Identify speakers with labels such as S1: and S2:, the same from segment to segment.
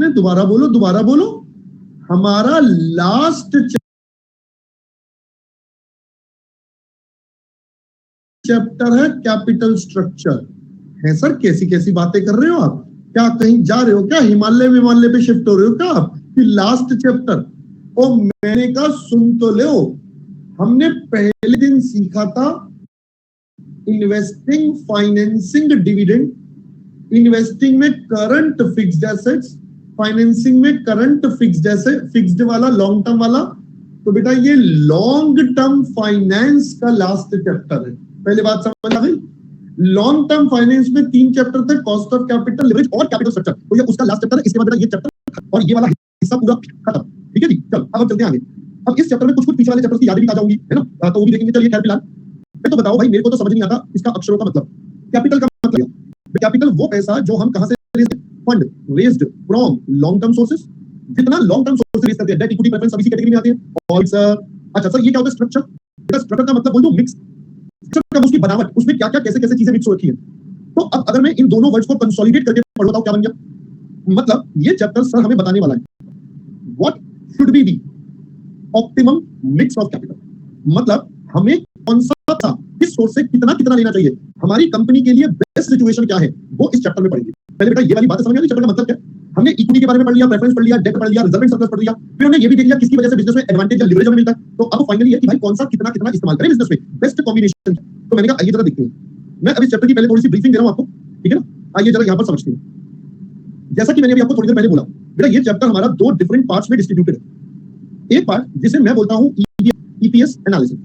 S1: आपने दोबारा बोलो। हमारा लास्ट चैप्टर है कैपिटल स्ट्रक्चर। है सर, कैसी बातें कर रहे हो आप? क्या कहीं जा रहे हो क्या? हिमालय पे शिफ्ट हो रहे हो क्या आप? कि लास्ट चैप्टर? ओ मैंने कहा सुन तो लो, हमने पहले दिन सीखा था इन्वेस्टिंग, फाइनेंसिंग, डिविडेंड, इन्वेस्टिंग में करंट फिक्स्ड एसेट्स, फाइनेंसिंग में करंट फिक्स्ड एसेट, फिक्स्ड वाला, लॉन्ग टर्म वाला। तो बेटा ये लॉन्ग टर्म फाइनेंस का लास्ट चैप्टर है। पहले बात समझ आ गई? लॉन्ग टर्म फाइनेंस में 3 चैप्टर थे, कॉस्ट ऑफ कैपिटल, लिवरेज और कैपिटल स्ट्रक्चर। तो ये उसका लास्ट चैप्टर है। इसके बाद बेटा ये चैप्टर और ये वाला हिस्सा पूरा खत्म। ठीक है जी, चलो अब हम चलते हैं आगे। अब इस चैप्टर में कुछ पीछे वाले चैप्टर्स की यादें भी आ जाऊंगी, है ना, तो वो भी देखेंगे। चलिए खैर फिलहाल तो बताओ भाई, मेरे को तो समझ नहीं आता इसका अक्षरों का मतलब। कैपिटल का मतलब, कैपिटल वो पैसा जो हम कहां से raise, fund raised from long term sources. जितना लॉन्ग टर्म सोर्सेस रेज करते हैं, डेट, इक्विटी, प्रेफरेंस, सब इसी कैटेगरी में आते हैं। और सर अच्छा सर ये क्या होता है स्ट्रक्चर? बेटा स्ट्रक्चर का मतलब बोल दो मिक्स। स्ट्रक्चर का उसकी बनावट, उसमें क्या क्या कैसे कैसे चीजें मिक्स हो रखी है। तो अब अगर मैं इन दोनों वर्ड्स को कंसोलिडेट करके पढ़ता हूं, क्या बन गया? मतलब ये चैप्टर सर हमें बताने वाला है what should be the optimum mix of capital. मतलब हमें कौन सा किस सोर्स से कितना कितना लेना चाहिए, हमारी कंपनी के लिए बेस्ट सिचुएशन क्या है, वो इस चैप्टर में पढ़ेंगे। पहले बेटा ये वाली बात समझ आ गई चैप्टर का मतलब क्या? हमने इक्विटी के बारे में पढ़ लिया, प्रेफरेंस पढ़ लिया, डेट पढ़ लिया, रिजर्व एंड सरप्लस पढ़ लिया। फिर हमने ये भी देख लिया किसकी वजह से बिजनेस में एडवांटेज या लिवरेज हमें मिलता है। तो अब फाइनली ये कि भाई कौन सा कितना कितना इस्तेमाल करें बिजनेस में, बेस्ट कॉम्बिनेशन। तो मैंने कहा आइए जरा देखते हैं। मैं अब इस चैप्टर की पहले थोड़ी सी ब्रीफिंग दे रहा हूं आपको, ठीक है ना? आइए जरा यहां पर समझते हैं। जैसा कि मैंने अभी आपको थोड़ी देर पहले बोला, बेटा ये चैप्टर हमारा 2 डिफरेंट पार्ट्स में डिस्ट्रीब्यूटेड है। एक पार्ट जिसे मैं बोलता हूं ईपीएस एनालिसिस,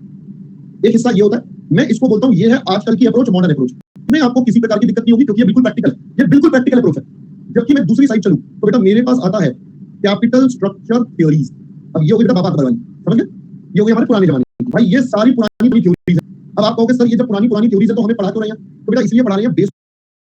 S1: एक हिस्सा ये होता है, मैं इसको बोलता हूं ये है आजकल की अप्रोच, मॉडर्न अप्रोच। में आपको किसी प्रकार की दिक्कत नहीं होगी क्योंकि ये बिल्कुल प्रैक्टिकल है, ये बिल्कुल प्रैक्टिकल अप्रोच है। जबकि मैं दूसरी साइड चलूं तो बेटा मेरे पास आता है कैपिटल स्ट्रक्चर थ्योरीज। अब ये हो गई बेटा बाबा अकबर वाली, समझ गए? ये हो गई हमारे पुराने जमाने की। भाई ये सारी पुरानी थ्योरीज है। अब आप कहोगे सर ये जब पुरानी थ्योरीज है तो हमें पढ़ा क्यों रहे हैं? तो बेटा इसलिए पढ़ा रहे हैं, बेस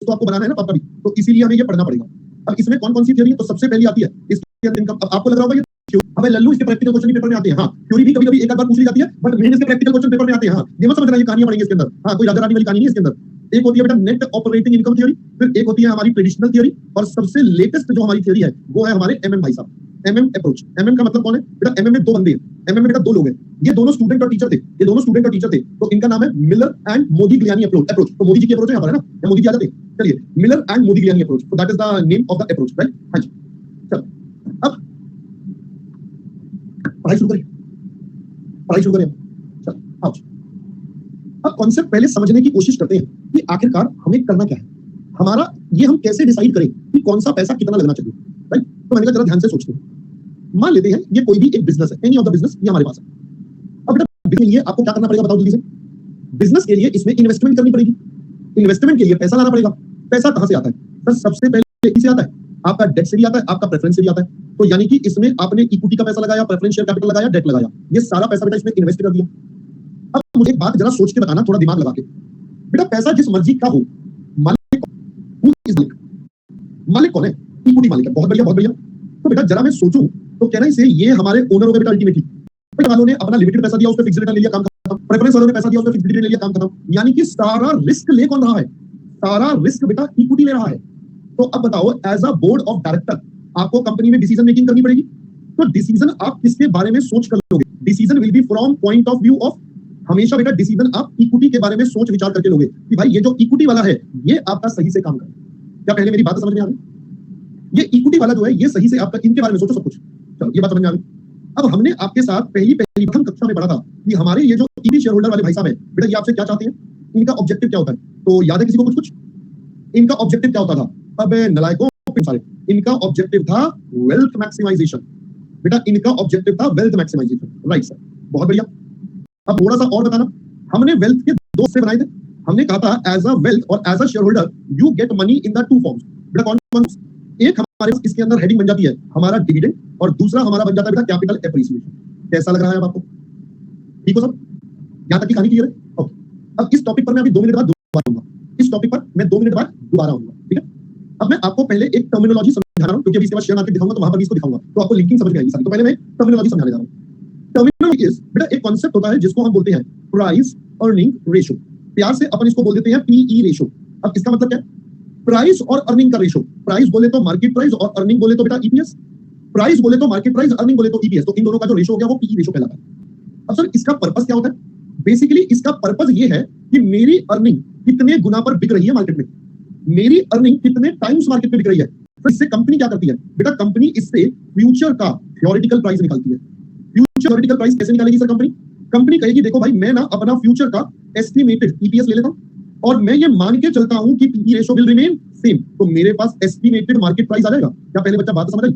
S1: तो आपको बनाना है ना पापा भी, तो इसीलिए हमें ये पढ़ना पड़ेगा। अब इसमें कौन कौन सी थ्योरी है? तो सबसे पहली आती है इसके अंदर इनकम। अब आपको लग रहा होगा ये हमें लल्लू इसके प्रैक्टिकल क्वेश्चन भी पेपर में आते हैं। हाँ थ्योरी भी कभी-कभी एक आध बार पूछ ली जाती है, बट मेन इसके प्रैक्टिकल क्वेश्चन पेपर में आते हैं। हाँ ये मत समझना ये कहानियां पढ़ेंगे इसके अंदर। हाँ कोई राजा रानी वाली कहानी नहीं है इसके अंदर। एक होती है बेटा नेट ऑपरेटिंग इनकम थ्योरी, फिर एक होती है हमारी ट्रेडिशनल थ्योरी, और सबसे लेटेस्ट जो हमारी थ्योरी है वो है हमारे एमएम भाई साहब। MM approach. एमएम का मतलब कौन है? बेटा एमएम में 2 बंदे हैं। एमएम में बेटा 2 लोग हैं, ये दोनों स्टूडेंट और टीचर थे। ये दोनों स्टूडेंट और टीचर थे, तो इनका नाम है मिलर एंड मोदिग्लियानी अप्रोच। तो मोदी जी की अप्रोच है यहाँ पर, है ना? या मोदी जी आ जाते हैं? चलिए मिलर एंड मोदिग्लियानी अप्रोच, तो that is the name of the approach, right? हाँ जी चलो अब पढ़ाई शुरू करें, पढ़ाई शुरू करें। चलो आओ, अब कॉन्सेप्ट पहले समझने की कोशिश करते हैं कि आखिरकार हमें करना क्या है, हमारा ये हम कैसे डिसाइड करें कि कौन सा पैसा कितना लगना चाहिए, राइट? तो मैंने कहा जरा ध्यान से सोचते हैं। मान लेते हैं ये कोई भी एक बिजनेस है, एनी ऑफ द बिजनेस ये हमारे पास है। अब बेटा बिजनेस के लिए आपको क्या करना पड़ेगा बताओ जल्दी से? बिजनेस के लिए इसमें इन्वेस्टमेंट करनी पड़ेगी, इन्वेस्टमेंट के लिए पैसा लाना पड़ेगा। पैसा कहां से आता है? सर सबसे पहले इसे आता है आपका डेट से भी आता है, आपका प्रेफरेंस से भी आता है। तो यानी कि इसमें आपने इक्विटी का पैसा लगाया, प्रेफरेंस शेयर कैपिटल लगाया, डेट लगाया, ये सारा पैसा बेटा इसमें इन्वेस्ट कर दिया। अब मुझे एक बात जरा सोच के बताना, थोड़ा दिमाग लगा के। बेटा पैसा जिस मर्जी का हो, मालिक मालिक कौन है? इक्विटी मालिक है। बहुत बढ़िया बहुत बढ़िया। तो बेटा जरा मैं सोचूं तो कहना इसे ये हमारे ओनर हो गए बेटा अल्टीमेटली। बेटा वालों ने अपना लिमिटेड पैसा दिया, उस पे फिक्स्ड रिटर्न ले लिया, काम खत्म। प्रेफरेंस वालों ने पैसा दिया, उस पे फिक्स्ड रिटर्न ले लिया, काम खत्म। यानी कि सारा रिस्क ले कौन रहा है? सारा रिस्क बेटा इक्विटी ले रहा है। तो अब बताओ as a board of director आपको कंपनी में डिसीजन मेकिंग करनी पड़ेगी। तो डिसीजन आप किसके बारे में सोच कर लोगे? Decision will be from point of view of, हमेशा बेटा डिसीजन आप इक्विटी के बारे में सोच विचार करके लोगे कि भाई ये जो इक्विटी वाला है ये आपका सही से काम करे। क्या पहले मेरी बात समझ में आ गई? ये इक्विटी वाला जो है ये सही से आपका, इनके बारे में सोचो सब कुछ। चलो ये बात समझ में आ गई। अब हमने आपके साथ प्रथम कक्षा में पढ़ा था कि हमारे ये जो इक्विटी शेयर होल्डर वाले भाई साहब है, बेटा ये आपसे क्या चाहते हैं, इनका ऑब्जेक्टिव क्या होता है? तो याद है किसी को कुछ कुछ? इनका ऑब्जेक्टिव क्या होता था? अब नलायकों सारे, इनका ऑब्जेक्टिव था वेल्थ मैक्सिमाइजेशन। बेटा इनका ऑब्जेक्टिव था वेल्थ मैक्सिमाइजेशन, राइट सर, बहुत बढ़िया। अब थोड़ा सा और बताना, हमने वेल्थ के 2 से बनाए थे। हमने कहा था एज अ वेल्थ और as a share holder you get money in the 2 forms. बेटा कौन कौन? एक हमारे पास इसके अंदर हेडिंग बन जाती है हमारा डिविडेंड, और दूसरा हमारा बन जाता है बेटा कैपिटल एप्रिसिएशन। कैसा लग रहा है अब आपको? ठीक हो सब? यहां तक की कहानी क्लियर है? ओके। अब इस टॉपिक पर मैं अभी 2 मिनट बाद दोबारा आऊंगा, इस टॉपिक पर मैं 2 मिनट बाद दोबारा आऊंगा, ठीक है? अब मैं आपको पहले एक टर्मिनोलॉजी समझा रहा हूं क्योंकि अभी इसके बाद शेयर मार्केट दिखाऊंगा तो वहां पर भी इसको दिखाऊंगा, तो आपको लिंकिंग समझ में आएगी सारी। तो पहले मैं टर्मिनोलॉजी समझाने जा रहा हूं। टर्मिनोलॉजी इज बेटा एक कांसेप्ट होता है जिसको हम बोलते हैं प्राइस अर्निंग रेशियो। प्यार से अपन इसको बोल देते हैं पीई रेशियो। अब इसका मतलब क्या है? प्राइस और अर्निंग का रेशियो। प्राइस बोले तो मार्केट प्राइस और अर्निंग बोले तो बेटा ईपीएस, प्राइस बोले तो मार्केट प्राइस, अर्निंग बोले तो ईपीएस, तो इन दोनों का जो रेशो हो गया वो पीई रेशो कहलाता है। अब सर इसका पर्पस क्या होता है? बेसिकली इसका पर्पस ये है कि मेरी अर्निंग कितने गुना पर बिक रही है मार्केट में, मेरी अर्निंग कितने टाइम्स मार्केट में बिक रही है। तो इससे कंपनी क्या करती है बेटा, कंपनी इससे फ्यूचर का थ्योरेटिकल प्राइस निकालती है। फ्यूचर थ्योरेटिकल प्राइस कैसे निकालेगी सर कंपनी? कंपनी कहेगी देखो भाई मैं ना अपना फ्यूचर का एस्टिमेटेड ईपीएस ले लेता हूं और मैं ये मान के चलता हूं कि PE ratio will remain same, तो मेरे पास एस्टिमेटेड मार्केट प्राइस आ जाएगा। क्या पहले बच्चा बात समझ आई?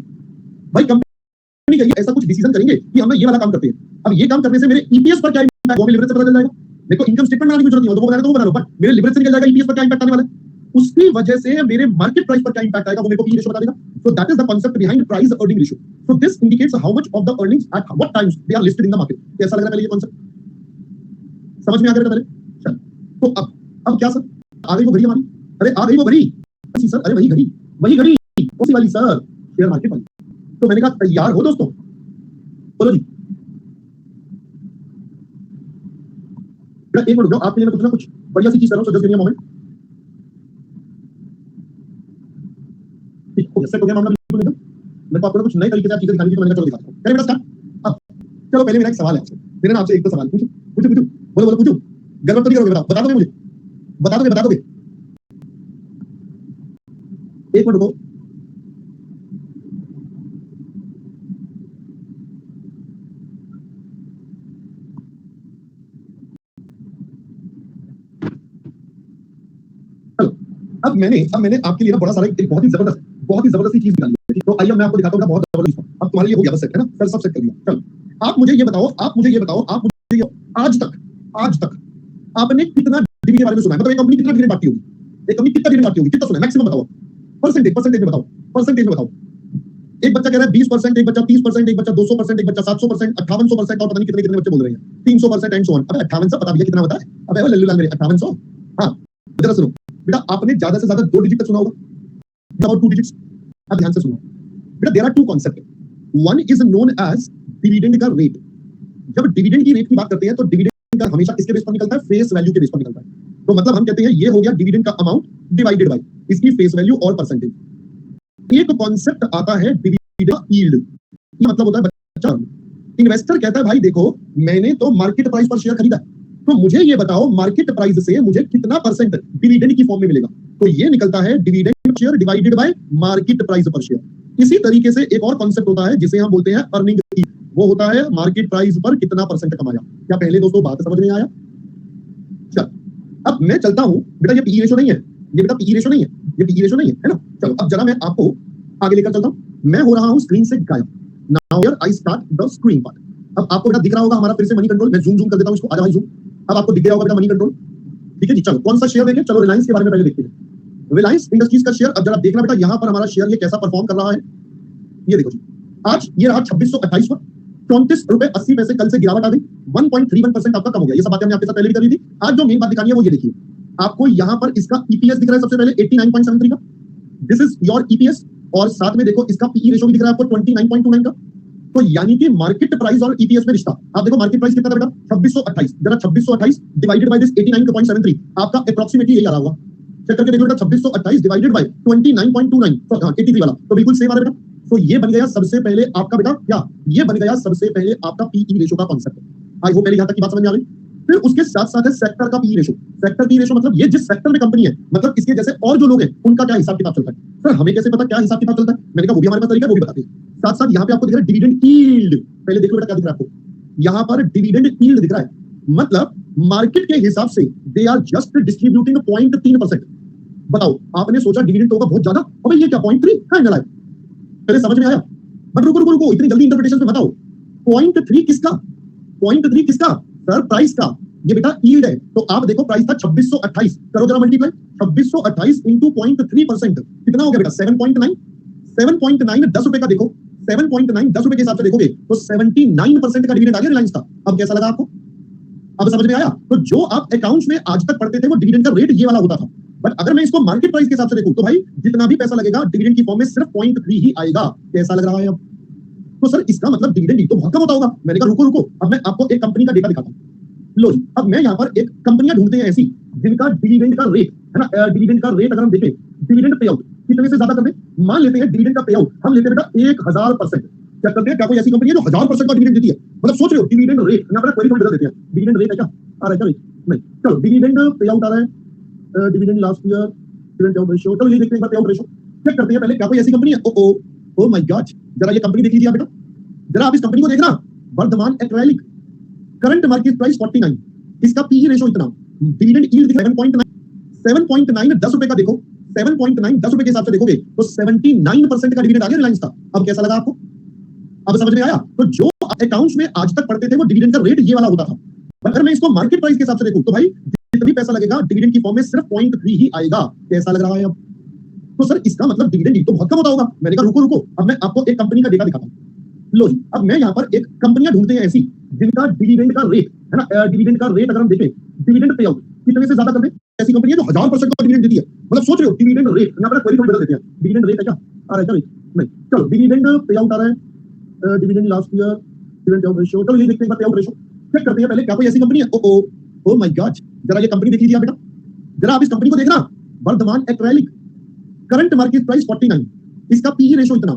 S1: भाई कंपनी कहेगी ऐसा कुछ डिसीजन करेंगे कि हम ये वाला काम करते हैं, अब ये काम करने से मेरे ईपीएस पर क्या इम्पैक्ट वो लिवरेज से पता चल जाएगा। देखो इनकम स्टेटमेंट बनाने की जरूरत नहीं हो तो वो बना दो, वो बना लो, बट मेरे लिवरेज से निकल जाएगा ईपीएस पर क्या इम्पैक्ट आने वाला है, उसकी वजह से मेरे मार्केट प्राइस पर क्या इम्पैक्ट आएगा वो मेरे को पीई रेशो बता देगा। So that is the concept behind price earning ratio. So this indicates how much of the earnings at what times they are listed in the market. कैसा लग रहा है पहले ये कांसेप्ट समझ में आ गया पहले? चल तो अब क्या सर, आ गई वो घड़ी हमारी, अरे आ गई वो घड़ी सर, अरे वही घड़ी कौन सी वाली सर? शेयर मार्केट वाली। तो मैंने कहा तैयार हो दोस्तों, बोलो जी। एक मिनट रुक जाओ, आपके लिए मैं कुछ ना कुछ बढ़िया सी चीज कर रहा हूं, so just give me a moment. ठीक हो गया, सेट हो गया मामला बिल्कुल एकदम। मेरे को आपको कुछ नए तरीके से चीजें दिखानी थी तो मैंने कहा चलो दिखाता हूं। करें बेटा स्टार्ट। अब चलो पहले मेरा एक सवाल है आपसे, मेरे ना आपसे एक तो सवाल पूछो बोलो पूछो, गड़बड़ तो नहीं करोगे? बता दोगे मुझे, बता दोगे? एक मिनट रुको, अब मैंने आपके लिए ना बड़ा सारा एक बहुत ही जबरदस्त चीज निकाली है। तो आइए मैं आपको दिखाता हूँ, बहुत जबरदस्त। अब तुम्हारे लिए हो गया बस सेट है ना सर, सब सेट कर दिया। चलो आप मुझे ये बताओ आज तक आपने कितना डिविडेंड के बारे में सुना है? मतलब एक कंपनी कितना डिविडेंड बांटती होगी, एक कंपनी कितना डिविडेंड बांटती होगी, कितना सुना है मैक्सिमम बताओ, परसेंटेज में बताओ। एक बच्चा कह रहा है 20%, एक बच्चा 30%, एक बच्चा 200%, एक बच्चा 700%, 5800% और पता नहीं कितने बच्चे बोल रहे हैं 300% एंड सो ऑन। अबे 5800 पता भैया कितना होता है? अबे वो लल्लू लाल मेरे 5800। हाँ जरा सुनो बेटा, आपने ज्यादा से ज्यादा 2 डिजिट तक सुना होगा, about 2 digits। अब ध्यान से सुनो बेटा, there are 2 concept. One is known as dividend का रेट। जब डिविडेंड की रेट की बात करते हैं तो डिविडेंड का हमेशा किसके बेस पर निकलता है? फेस वैल्यू के बेस पर निकलता है। तो मतलब हम कहते हैं ये हो गया डिविडेंड का अमाउंट डिवाइडेड बाय इसकी फेस वैल्यू और परसेंटेज। एक कॉन्सेप्ट आता है डिविडेंड यील्ड। ये मतलब होता है बच्चा, इन्वेस्टर कहता है भाई देखो मैंने तो मार्केट प्राइस पर शेयर खरीदा, तो मुझे ये बताओ मार्केट प्राइस से मुझे कितना परसेंट डिविडेंड की फॉर्म में मिलेगा। तो ये निकलता है dividend share divided by market price पर शेयर। इसी तरीके से एक और कॉन्सेप्ट होता है जिसे हम बोलते हैं अर्निंग। वो होता है मार्केट प्राइस पर कितना परसेंट कमाया। क्या पहले दोस्तों बात समझ में आया? चल अब मैं चलता हूं बेटा, ये पीई रेशो नहीं है, ये बेटा पीई रेशो नहीं है, ये पीई रेशो नहीं है ना। चलो अब जरा मैं आपको आगे लेकर चलता हूं। मैं हो रहा हूं स्क्रीन से गायब। Now here I start the screen part. अब आपको बेटा दिख रहा होगा हमारा फिर से मनी कंट्रोल। मैं जूम कर देता हूं इसको, आ जाओ जूम। अब आपको दिख गया होगा बेटा मनी कंट्रोल, ठीक है जी। चलो कौन सा शेयर देखें? चलो रिलायंस के बारे में पहले देखते हैं, रिलायंस इंडस्ट्रीज का शेयर। अब जरा देखना बेटा यहाँ पर हमारा शेयर ये कैसा परफॉर्म कर रहा है। ये देखो जी, आज ये रहा 2628 पर, 34.80 कल से गिरावट आ गई, 1.31% आपका कम हो गया। ये सब बातें हमने आपके साथ पहले भी करी थी। आज जो मेन बात दिखानी है वो ये देखिए, आपको यहाँ पर इसका ईपीएस दिख रहा है सबसे पहले 89.73 का, दिस इज योर ईपीएस। और साथ में देखो इसका पीई रेशो भी दिख रहा है आपको 29.29 का। तो यानी कि मार्केट प्राइस और ईपीएस में रिश्ता। आप देखो मार्केट प्राइस कितना था बेटा 2628, जरा 2628 डिवाइडेड बाय दिस 89.73, आपका अप्रॉक्सीमेटली यही आ रहा होगा। चेक करके देखो बेटा, 2628 डिवाइडेड बाय 29.29, तो 83 वाला, तो बिल्कुल सेम आ रहा है बेटा। तो ये बन गया सबसे पहले आपका बेटा क्या, ये बन गया सबसे पहले आपका पीई रेशो का कांसेप्ट। आई होप पहले यहां तक की बात समझ में आ गई। फिर उसके साथ साथ है सेक्टर का PE ratio. Sector PE ratio मतलब ये जिस सेक्टर में कंपनी है, मतलब इसके जैसे और जो लोग हैं उनका क्या हिसाब किताब चलता है। सर हमें कैसे पता क्या हिसाब किताब चलता है? मैंने कहा वो भी हमारे पास तरीका है, वो भी बताते हैं। साथ साथ यहाँ पे आपको दिख रहा है डिविडेंड यील्ड। पहले देख लो बेटा क्या दिख रहा है आपको, यहाँ पर डिविडेंड यील्ड दिख रहा है, मतलब मार्केट के हिसाब से दे आर जस्ट डिस्ट्रीब्यूटिंग 0.3%। बताओ आपने सोचा डिविडेंड तो होगा बहुत ज्यादा, अबे ये क्या 0.3 है ना? पहले समझ में आया? बट रुको इतनी जल्दी इंटरप्रिटेशन में बताओ 0.3 किसका? 0.3 किसका सर? प्राइस का। ये बेटा यील्ड है। तो आप देखो प्राइस था 2628, करो जरा मल्टीप्लाई, 2628 इंटू 0.3% कितना हो गया बेटा 7.9। 7.9 10 रुपए का, देखो 7.9 10 रुपए के हिसाब से देखोगे तो 79% का डिविडेंड आ गया रिलायंस का। अब कैसा लगा आपको? अब समझ में आया? तो जो आप अकाउंट्स में आज तक पढ़ते थे वो डिविडेंड का रेट ये वाला होता था, बट अगर मैं इसको मार्केट प्राइस के हिसाब से देखूं तो भाई जितना भी पैसा लगेगा डिविडेंड की फॉर्म में सिर्फ 0.3 ही आएगा। कैसा लग रहा है अब? तो सर इसका मतलब डिविडेंड तो बहुत कम होता होगा। मैंने कहा रुको अब मैं आपको एक कंपनी का डेटा दिखाता हूं। लो जी, अब मैं यहाँ पर एक कंपनियां ढूंढते हैं ऐसी जिनका डिविडेंड का रेट है ना, डिविडेंड का रेट अगर हम देखें, डिविडेंड पे आउट कितने से ज्यादा कर दे। मान लेते हैं डिविडेंड का पे आउट हम लेते हैं बेटा 1000%। क्या करते हैं, क्या कोई ऐसी कंपनी है जो 1000% का डिविडेंड देती है? मतलब सोच रहे हो डिविडेंड रेट, यहाँ पर क्वेरी बदल देते हैं, डिविडेंड रेट है क्या आ रहा है क्या नहीं, चलो डिविडेंड पे आउट आ रहा है, dividend last year dividend pay out ratio, चलो ये देखते हैं एक बार पे आउट रेशियो चेक करते हैं पहले, क्या कोई ऐसी कंपनी है? ओ माय गॉड, जरा ये कंपनी देख लीजिए बेटा, जरा आप इस कंपनी को देखना, Vardhman acrylic, current market price 49, इसका पीई रेशियो इतना, डिविडेंड यील्ड 7.9 10 रुपए का देखो, 7.9 10 रुपए के हिसाब से देखोगे तो 79% का डिविडेंड आ गया रिलायंस का। अब कैसा लगा आपको? अब समझ में आया? तो जो अकाउंट्स में आज तक पढ़ते थे वो डिविडेंड का रेट ये वाला होता था, अगर मैं इसको मार्केट प्राइस के हिसाब से देखूं तो भाई जितना भी पैसा लगेगा डिविडेंड की फॉर्म में सिर्फ 0.3 ही आएगा। कैसा लग रहा है अब? तो सर इसका मतलब डिविडेंड तो बहुत कम होता होगा। मैंने कहा रुको अब मैं आपको एक कंपनी का डेटा दिखाता हूं। लो जी, अब मैं यहाँ पर एक कंपनियां ढूंढते हैं ऐसी जिनका डिविडेंड का रेट है ना, डिविडेंड का रेट अगर हम देखें, डिविडेंड पे आउट कितने से ज्यादा कर दे, ऐसी कंपनी है जो 1000% का डिविडेंड देती है। मतलब सोच रहे हो डिविडेंड रेट, यहाँ पर क्वेरी बदल देते हैं, डिविडेंड रेट है क्या आ रहा है क्या नहीं, चलो डिविडेंड पे आउट आ रहा है, dividend last year dividend pay out ratio, चलो ये देखते हैं एक बार पे आउट रेशियो चेक करते हैं पहले, क्या कोई ऐसी कंपनी है? ओ माय गॉड, जरा ये कंपनी देख लीजिए बेटा, जरा आप इस कंपनी को देखना, Vardhman acrylic, current market price 49, इसका पीई रेशियो इतना,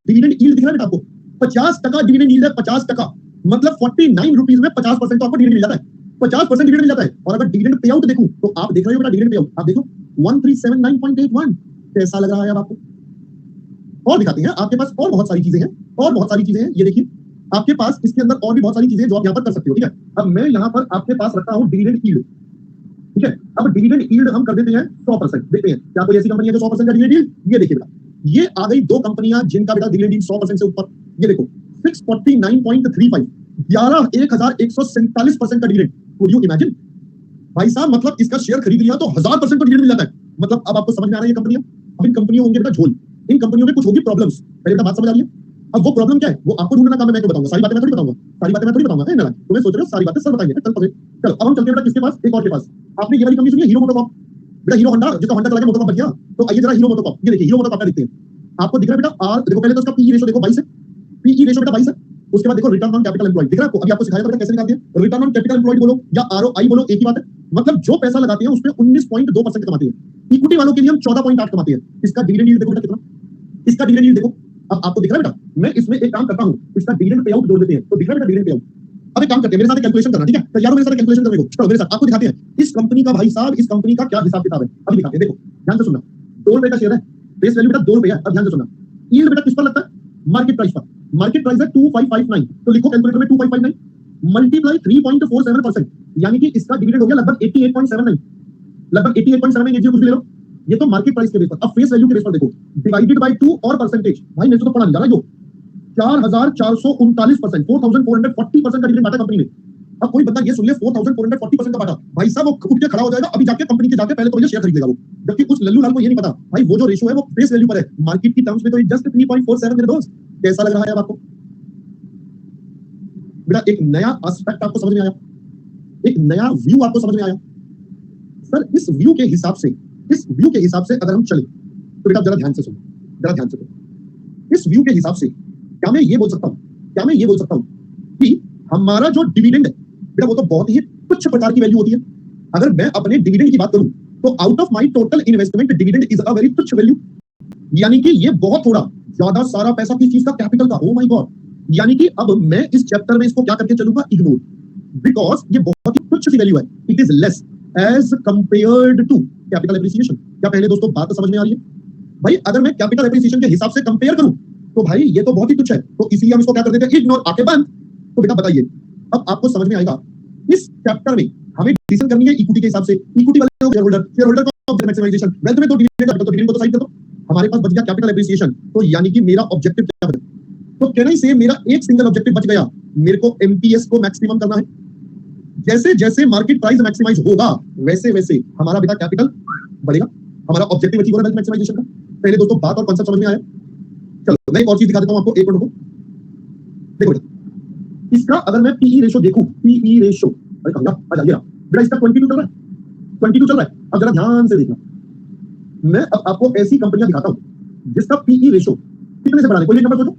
S1: डिविडेंड यील्ड दिख रहा है बेटा आपको 50% डिविडेंड यील्ड है, 50%, मतलब 49 रुपीस में 50% तो आपको डिविडेंड मिल जाता है, 50% डिविडेंड मिल जाता है। और अगर डिविडेंड पे आउट देखूं तो आप देख रहे हो बेटा डिविडेंड पे आउट, आप देखो 1379.81, कैसा लग रहा है अब आपको? और दिखाते हैं आपके पास और बहुत सारी चीजें हैं, और बहुत सारी चीजें हैं, ये देखिए आपके पास इसके अंदर और भी बहुत सारी चीजें जो आप यहाँ पर कर सकते हो, ठीक है। अब मैं यहाँ पर आपके पास रखता हूँ डिविडेंड यील्ड, ठीक है। अब डिविडेंड यील्ड हम कर देते हैं 100%, देखते हैं क्या कोई ऐसी कंपनी है जो 100% का डिविडेंड यील्ड, ये देखिए बेटा, ये आ गई दो कंपनियां जिनका बेटा डिविडेंड यील्ड 100% से ऊपर, ये देखो 649.35, 11,147% का डिविडेंड। कुड यू इमेजिन भाई साहब, मतलब इसका शेयर खरीद लिया तो 1000% का डिविडेंड मिल जाता है। मतलब अब आपको समझ में आ रहा है ये कंपनियां, अब इन कंपनियों होंगे बेटा झोल, इन कंपनियों में कुछ होगी प्रॉब्लम्स, पहले बेटा बात समझ आ रही है। अब वो प्रॉब्लम क्या है वो आपको ढूंढना काम है, मैं क्यों बताऊंगा, सारी बातें मैं थोड़ी बताऊंगा, सारी बातें मैं थोड़ी बताऊंगा, है ना, तुम्हें सोच रहे हो सारी बातें सर बताइए, चल पकड़े। चलो अब हम चलते हैं बेटा किसके पास, एक और के पास। आपने ये वाली कंपनी सुनी है हीरो मोटोकॉर्प, बेटा हीरो होंडा, जिसका होंडा चला के मोटोकॉर्प बच गया, तो आइए जरा हीरो मोटोकॉर्प, ये देखिए हीरो मोटोकॉर्प का देखते हैं, आपको दिख रहा है बेटा आर, देखो पहले तो उसका पीई रेशियो देखो 22 है, पीई रेशियो बेटा 22 है, उसके बाद देखो रिटर्न ऑन कैपिटल एम्प्लॉयड दिख रहा है आपको, अभी आपको सिखाया था बेटा कैसे निकालते हैं, रिटर्न ऑन कैपिटल एम्प्लॉयड बोलो या आरओआई बोलो एक ही बात है, मतलब जो पैसा लगाते हैं उसमें 19.2% कमाते हैं, इक्विटी वालों के लिए हम 14.8 कमाते हैं। इसका डिविडेंड यील्ड देखो बेटा कितना, इसका डिविडेंड यील्ड देखो, अब आपको दिख रहा है बेटा, मैं इसमें एक काम करता हूं, इसका डिविडेंड पे आउट जोड़ देते हैं, तो दिख रहा है बेटा डिविडेंड पे आउट। अब एक काम करते हैं, मेरे साथ कैलकुलेशन करना, ठीक है, तैयार हो मेरे साथ कैलकुलेशन करने को, चलो मेरे साथ आपको दिखाते हैं इस कंपनी का, भाई साहब इस कंपनी का क्या हिसाब किताब है, अभी दिखाते हैं, देखो ध्यान से सुनना, 2 रुपए का शेयर है, फेस वैल्यू बेटा 2 रुपए है, अब ध्यान से सुनना, यील्ड बेटा किस पर लगता है, मार्केट प्राइस पर, मार्केट प्राइस है 2559, तो लिखो कैलकुलेटर में 2559 मल्टीप्लाई 3.47%, यानी कि इसका डिविडेंड हो गया लगभग 88.79, लगभग 88.79, ये कुछ भी ले लो, ये तो मार्केट प्राइस के बेस पर। अब फेस वैल्यू के बेस पर देखो, डिवाइडेड बाय 2 और परसेंटेज, भाई मेरे को तो पढ़ा नहीं जा रहा, जो 4439%, 4440% का डिविडेंड बांटा कंपनी ने। अब कोई बंदा ये सुन ले 4440% का बांटा, भाई साहब वो उठ के खड़ा हो जाएगा, अभी जाके कंपनी के जाके पहले तो ये शेयर खरीद लेगा वो, जबकि उस लल्लू लाल को ये नहीं पता भाई वो जो रेशियो है वो फेस वैल्यू पर है, मार्केट की टर्म्स में तो जस्ट 3.47 मेरे दोस्त। कैसा लग रहा है अब आपको? बेटा एक नया एस्पेक्ट आपको समझ में आया, एक नया व्यू आपको समझ में आया। सर इस व्यू के हिसाब से, इस व्यू के हिसाब से अगर हम चले तो बेटा जरा ध्यान से सुनो, जरा ध्यान से सुनो, इस व्यू के हिसाब से क्या मैं ये बोल सकता हूं, क्या मैं ये बोल सकता हूं कि हमारा जो डिविडेंड है बेटा वो तो बहुत ही तुच्छ प्रकार की वैल्यू होती है। अगर मैं अपने डिविडेंड की बात करूं तो out of my total investment dividend is a very तुच्छ वैल्यू, यानी कि ये बहुत थोड़ा, ज्यादा सारा पैसा किस चीज का, कैपिटल का। ओ माय गॉड, यानी कि अब मैं इस चैप्टर में इसको क्या करके चलूंगा, इग्नोर, बिकॉज ये बहुत ही तुच्छ सी वैल्यू है, it is less as compared to capital appreciation. क्या पहले दोस्तों बात तो समझ में आ रही है? भाई अगर मैं कैपिटल एप्रिसिएशन के हिसाब से कंपेयर करूं तो भाई ये तो बहुत ही तुच्छ है, तो इसलिए हम इसको क्या कर देते हैं, इग्नोर, आके बंद। तो बेटा बताइए अब आपको समझ में आएगा, इस चैप्टर में हमें डिसीजन करनी है इक्विटी के हिसाब से, इक्विटी वाले शेयर होल्डर, शेयर होल्डर को मैक्सिमाइजेशन, वेल्थ में तो डिविडेंड, तो डिविडेंड को तो साइड कर दो, हमारे पास बच गया कैपिटल एप्रिसिएशन। तो यानी कि मेरा ऑब्जेक्टिव क्या बना, तो कैन आई से मेरा एक सिंगल ऑब्जेक्टिव बच गया, मेरे को एमपीएस को मैक्सिमम करना है। जैसे जैसे मार्केट प्राइस मैक्सिमाइज होगा वैसे वैसे हमारा बेटा कैपिटल बढ़ेगा, हमारा ऑब्जेक्टिव अचीव हो रहा है मैक्सिमाइजेशन का। पहले दोस्तों बात और कांसेप्ट समझ में आया? चलो मैं एक और चीज दिखा देता हूं आपको, एक मिनट को देखो बेटा, इसका अगर मैं पीई रेशियो देखूं, पीई रेशियो, अरे कहां गया, आ जाइए बेटा, इसका 22 चल रहा है, 22 चल रहा है। अब जरा ध्यान से देखना, मैं अब आपको ऐसी कंपनियां दिखाता हूं जिसका पीई रेशियो कितने से बढ़ा है, कोई एक नंबर सोचो,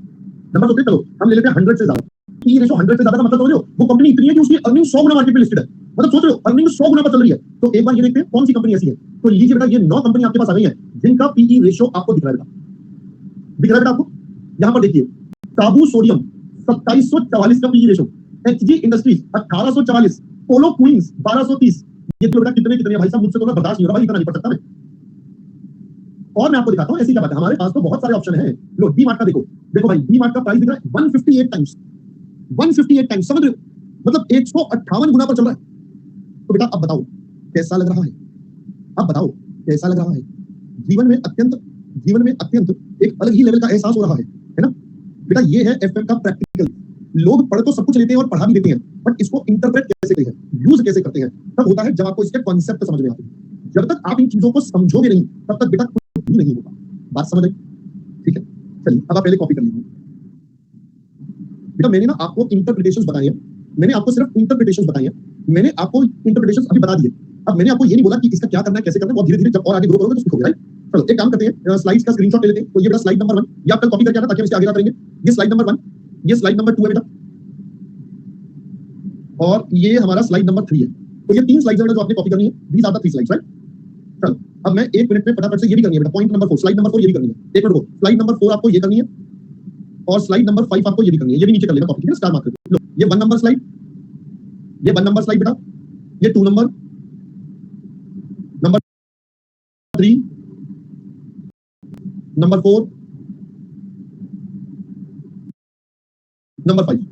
S1: नंबर सोचते चलो हम ले लेते हैं 100 से ज्यादा, पीई रेशियो 100 से ज्यादा का मतलब समझ लो वो कंपनी इतनी है कि उसकी अर्निंग 100 गुना मार्केट पे लिस्टेड है, मतलब सोच रहे हो अर्निंग 100 गुना पर चल रही है, तो एक बार ये देखते हैं कौन सी कंपनी ऐसी है। तो लीजिए बेटा, ये 9 कंपनी आपके पास आ गई है जिनका पीई रेशियो आपको दिख रहा है बेटा आपको। यहां पर देखिए, काबू सोडियम 2744 का पीई रेशियो, एचजी इंडस्ट्रीज 1844, पोलो क्वींस 1230। ये तो बेटा कितने कितने भाई साहब, मुझसे तो ना बर्दाश्त नहीं हो रहा भाई, इतना नहीं पढ़ सकता मैं। और मैं आपको दिखाता हूं ऐसी क्या बात है, हमारे पास तो बहुत सारे ऑप्शन है। लो डी मार्ट का देखो, देखो भाई डी मार्ट का प्राइस दिख रहा है 158 टाइम्स, 158 टाइम्स, समझ रहे हो, मतलब 158 गुना पर चल रहा है। तो बेटा अब बताओ कैसा लग रहा है, अब बताओ कैसा लग रहा है। जीवन में अत्यंत एक अलग ही लेवल का एहसास हो रहा है ना बेटा। ये है एफएम का प्रैक्टिकल। लोग पढ़ तो सब कुछ लेते हैं और पढ़ा भी देते हैं, बट इसको इंटरप्रेट कैसे करते हैं, यूज कैसे करते हैं, तब होता है जब आपको इसके कॉन्सेप्ट समझ में आते हैं। जब तक आप इन चीजों को समझोगे नहीं, तब तक बेटा कुछ भी नहीं होगा। बात समझ आई? ठीक है, चलिए अब आप पहले कॉपी कर लीजिए बेटा। मैंने ना आपको इंटरप्रिटेशंस बताए हैं, मैंने आपको सिर्फ इंटरप्रिटेशंस बताए हैं, मैंने आपको इंटरप्रिटेशंस अभी बता दिए। अब मैंने आपको ये नहीं बोला कि इसका क्या करना है, कैसे करना है, बहुत धीरे धीरे जब और आगे ग्रो करोगे तो सीखोगे, राइट। चलो एक काम करते हैं, स्लाइड्स का स्क्रीनशॉट ले लेते हैं। तो ये बेटा स्लाइड नंबर 1, ये आप कल कॉपी करके आना ताकि हम इसके आगे बात करेंगे। ये स्लाइड नंबर 1, ये स्लाइड नंबर 2 है बेटा, और ये हमारा स्लाइड नंबर 3 है। तो ये 3 स्लाइड्स हैं जो आपने कॉपी करनी है। These are the 3 slides, right. चलो अब मैं 1 मिनट में फटाफट से ये भी करनी है बेटा, पॉइंट नंबर 4, स्लाइड नंबर 4 ये भी करनी है। एक मिनट रुको, स्लाइड नंबर 4 आपको ये करनी है और स्लाइड नंबर 5 आपको ये भी करनी है। ये भी नीचे कर लेना कॉपी, ठीक है, स्टार मार्क करके। लो ये 1 नंबर स्लाइड, ये 1 नंबर स्लाइड बेटा, ये 2 नंबर, नंबर 3, नंबर 4, नंबर 5।